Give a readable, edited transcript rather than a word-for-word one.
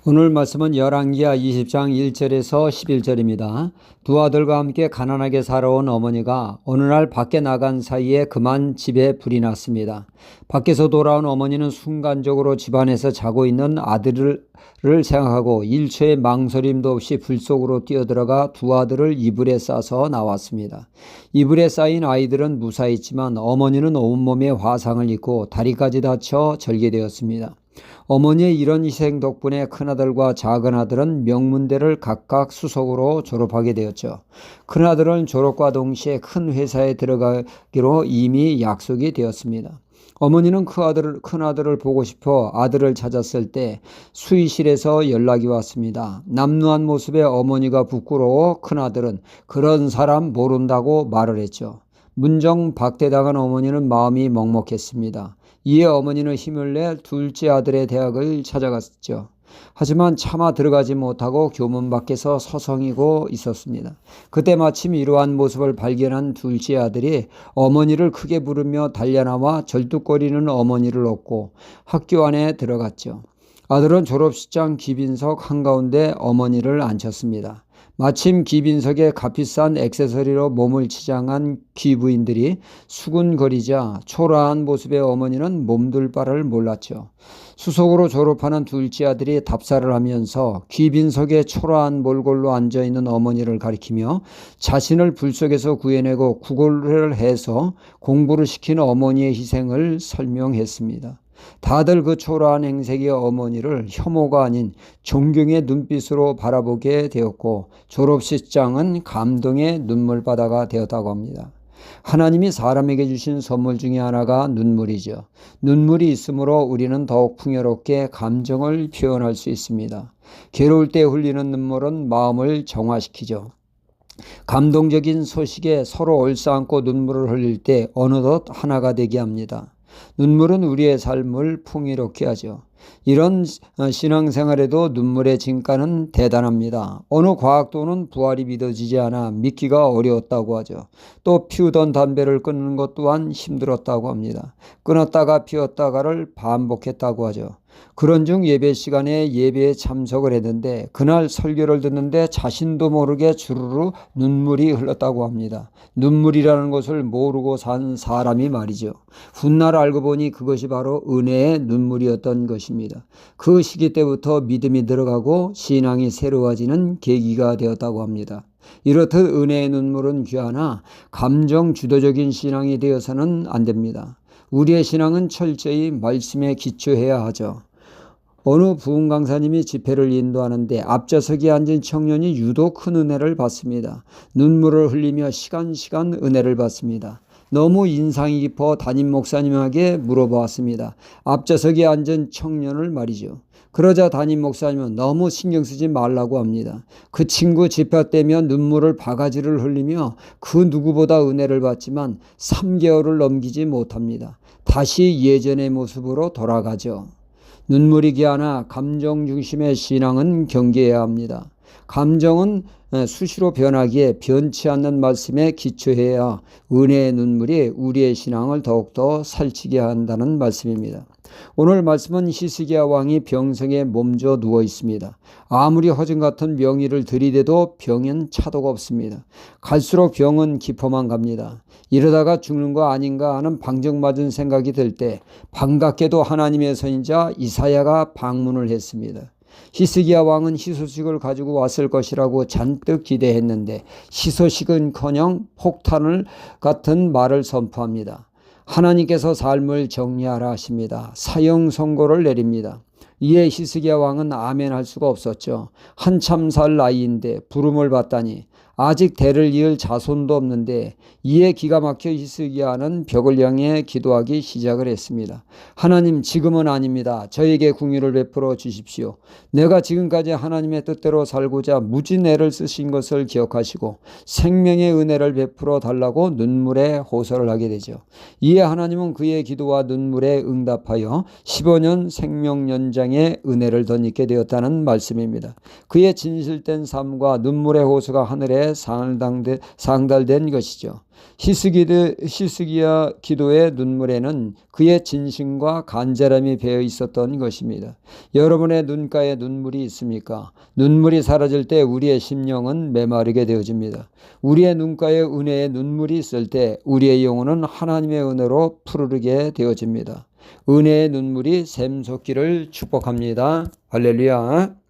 오늘 말씀은 열왕기하 20장 1절에서 11절입니다. 두 아들과 함께 가난하게 살아온 어머니가 어느 날 밖에 나간 사이에 그만 집에 불이 났습니다. 밖에서 돌아온 어머니는 순간적으로 집안에서 자고 있는 아들을 생각하고 1초의 망설임도 없이 불 속으로 뛰어들어가 두 아들을 이불에 싸서 나왔습니다. 이불에 쌓인 아이들은 무사했지만 어머니는 온몸에 화상을 입고 다리까지 다쳐 절개되었습니다. 어머니의 이런 희생 덕분에 큰아들과 작은아들은 명문대를 각각 수석으로 졸업하게 되었죠. 큰아들은 졸업과 동시에 큰 회사에 들어가기로 이미 약속이 되었습니다. 어머니는 큰아들을 보고 싶어 아들을 찾았을 때 수의실에서 연락이 왔습니다. 남루한 모습에 어머니가 부끄러워 큰아들은 그런 사람 모른다고 말을 했죠. 문정박대당한 어머니는 마음이 먹먹했습니다. 이에 어머니는 힘을 내 둘째 아들의 대학을 찾아갔죠. 하지만 차마 들어가지 못하고 교문 밖에서 서성이고 있었습니다. 그때 마침 이러한 모습을 발견한 둘째 아들이 어머니를 크게 부르며 달려나와 절뚝거리는 어머니를 업고 학교 안에 들어갔죠. 아들은 졸업식장 귀빈석 한가운데 어머니를 앉혔습니다. 마침 귀빈석에 값비싼 액세서리로 몸을 치장한 귀부인들이 수군거리자 초라한 모습의 어머니는 몸둘 바를 몰랐죠. 수석으로 졸업하는 둘째 아들이 답사를 하면서 귀빈석에 초라한 몰골로 앉아있는 어머니를 가리키며 자신을 불 속에서 구해내고 구걸을 해서 공부를 시킨 어머니의 희생을 설명했습니다. 다들 그 초라한 행색의 어머니를 혐오가 아닌 존경의 눈빛으로 바라보게 되었고 졸업식장은 감동의 눈물바다가 되었다고 합니다. 하나님이 사람에게 주신 선물 중에 하나가 눈물이죠. 눈물이 있으므로 우리는 더욱 풍요롭게 감정을 표현할 수 있습니다. 괴로울 때 흘리는 눈물은 마음을 정화시키죠. 감동적인 소식에 서로 얼싸안고 눈물을 흘릴 때 어느덧 하나가 되게 합니다. 눈물은 우리의 삶을 풍요롭게 하죠. 이런 신앙생활에도 눈물의 진가는 대단합니다. 어느 과학도는 부활이 믿어지지 않아 믿기가 어려웠다고 하죠. 또 피우던 담배를 끊는 것 또한 힘들었다고 합니다. 끊었다가 피웠다가를 반복했다고 하죠. 그런중 예배 시간에 예배에 참석을 했는데 그날 설교를 듣는데 자신도 모르게 주르르 눈물이 흘렀다고 합니다. 눈물이라는 것을 모르고 산 사람이 말이죠. 훗날 알고 보니 그것이 바로 은혜의 눈물이었던 것입니다. 그 시기 때부터 믿음이 들어가고 신앙이 새로워지는 계기가 되었다고 합니다. 이렇듯 은혜의 눈물은 귀하나 감정 주도적인 신앙이 되어서는 안 됩니다. 우리의 신앙은 철저히 말씀에 기초해야 하죠. 어느 부흥 강사님이 집회를 인도하는데 앞좌석에 앉은 청년이 유독 큰 은혜를 받습니다. 눈물을 흘리며 시간 은혜를 받습니다. 너무 인상이 깊어 담임 목사님에게 물어보았습니다. 앞좌석에 앉은 청년을 말이죠. 그러자 담임 목사님은 너무 신경 쓰지 말라고 합니다. 그 친구 집회 때면 눈물을 바가지를 흘리며 그 누구보다 은혜를 받지만 3개월을 넘기지 못합니다. 다시 예전의 모습으로 돌아가죠. 눈물이 귀하나 감정 중심의 신앙은 경계해야 합니다. 감정은 수시로 변하기에 변치 않는 말씀에 기초해야 은혜의 눈물이 우리의 신앙을 더욱더 살찌게 한다는 말씀입니다. 오늘 말씀은 히스기야 왕이 병성에 몸져 누워 있습니다. 아무리 허증 같은 명의를 들이대도 병엔 차도가 없습니다. 갈수록 병은 깊어만 갑니다. 이러다가 죽는 거 아닌가 하는 방정맞은 생각이 들 때 반갑게도 하나님의 선지자 이사야가 방문을 했습니다. 히스기야 왕은 희소식을 가지고 왔을 것이라고 잔뜩 기대했는데 희소식은커녕 폭탄을 같은 말을 선포합니다. 하나님께서 삶을 정리하라 하십니다. 사형 선고를 내립니다. 이에 히스기야 왕은 아멘할 수가 없었죠. 한참 살 나이인데 부름을 받다니 아직 대를 이을 자손도 없는데 이에 기가 막혀 히스기야는 벽을 향해 기도하기 시작을 했습니다. 하나님, 지금은 아닙니다. 저에게 궁유를 베풀어 주십시오. 내가 지금까지 하나님의 뜻대로 살고자 무진 애를 쓰신 것을 기억하시고 생명의 은혜를 베풀어 달라고 눈물에 호소를 하게 되죠. 이에 하나님은 그의 기도와 눈물에 응답하여 15년 생명 연장의 은혜를 덧입게 되었다는 말씀입니다. 그의 진실된 삶과 눈물의 호소가 하늘에 생활에 상달된 것이죠. 히스기야 기도의 눈물에는 그의 진심과 간절함이 배어 있었던 것입니다. 여러분의 눈가에 눈물이 있습니까? 눈물이 사라질 때 우리의 심령은 메마르게 되어집니다. 우리의 눈가에 은혜의 눈물이 있을 때 우리의 영혼은 하나님의 은혜로 푸르르게 되어집니다. 은혜의 눈물이 샘솟기를 축복합니다. 할렐루야.